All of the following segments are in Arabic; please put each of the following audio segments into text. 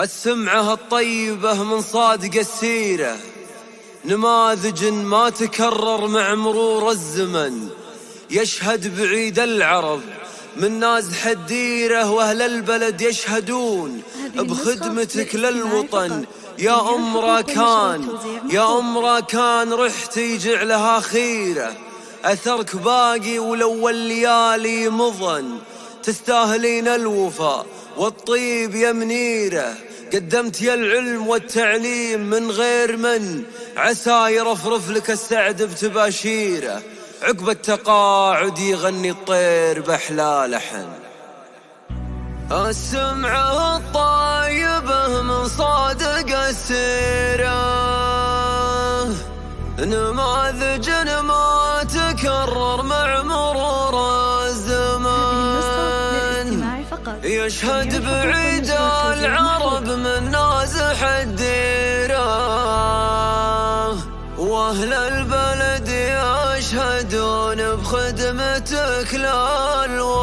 السمعة الطيبة من صادق السيرة، نماذج ما تكرر مع مرور الزمن. يشهد بعيد العرب من نازح الديرة، واهل البلد يشهدون بخدمتك للوطن. يا أم راكان، يا أم راكان، رحتي جعلها خيرة. أثرك باقي ولو الليالي مضن، تستاهلين الوفاء والطيب يا منيرة. قدمت يا العلم والتعليم من غير من، عسى يرفرف لك السعد بتباشيره. عقب التقاعد يغني الطير بأحلى لحن. السمعة الطيبة من صادق السيرة، نماذج ما تكرر مع مرور الزمان. يشهد بعيد العرب من نازح الديرة، واهل البلد يشهدون بخدمتك للوطن.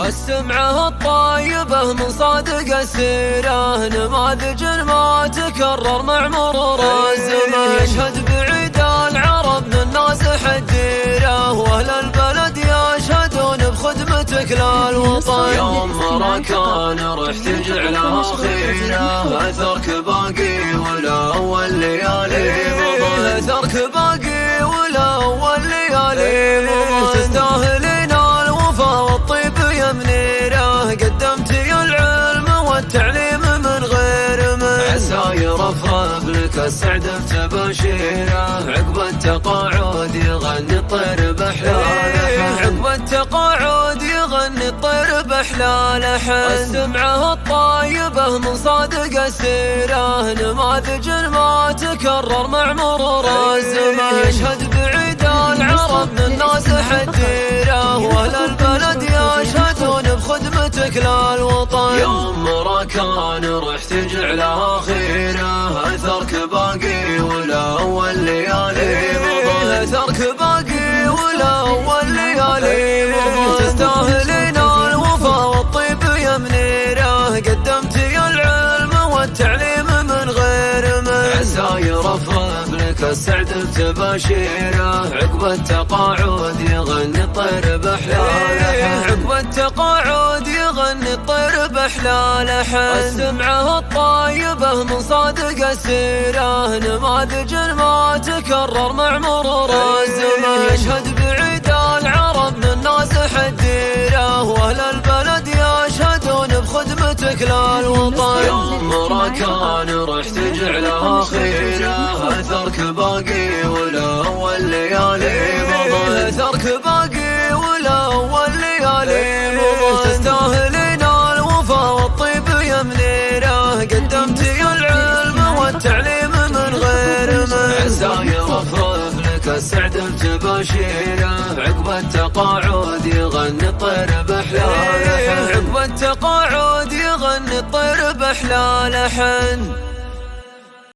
السمعة الطيبة من صادق السيرة، نماذج ما تكرر مع مرور الزمان. يشهد بعيد العرب من نازح الديرة، واهل البلد يشهدون بخدمتك للوطن. يا أم راكان رحت جعلها خيرة، أثرك باقي ولو الليالي مضى. أثرك باقي ولو الليالي مضى. تستاهلين الوفا والطيب يا منيرة، قدمت يا العلم والتعليم من غير من، عسى يرفرف لك السعد بتباشيره. عقب التقاعد يغني الطير بأحلى لحن. عقب التقاعد يغني الطير بأحلى لحن. السمعة الطيبة من صادق السيرة، نماذج ما تكرر مع مرور الزمان. يشهد بعيد العرب من نازح الديرة، واهل البلد يشهدون بخدمتك للوطن. يا أم راكان رحت جعلها خيرة، أثرك باقي ولو الليالي مضى. أثرك باقي ولو الليالي مضى. تستاهلين الوفا والطيب يا منيرة، قدمت يا العلم والتعليم من غير من، عسى يرفرف لك السعد بتباشيره. عقب التقاعد يغني الطير بأحلى لحن. عقب التقاعد يغني الطير بأحلى لحن. السمعة الطيبة من صادق السيرة، نماذج ما تكرر مع مرور الزمان. يشهد بعيد العرب من نازح الديرة، واهل البلد يشهدون بخدمتك للوطن. يا أم راكان رحت جعلها خيرة، أثرك باقي ولو الليالي مضى. أثرك باقي ولو الليالي مضى. تستاهلين الوفا والطيب يا منيرة، قدمت يا العلم والتعليم من غير من، عسى يرفرف لك السعد بتباشيره. عقب التقاعد يغني الطير بأحلى لحن. عقب التقاعد يغني الطير بأحلى لحن.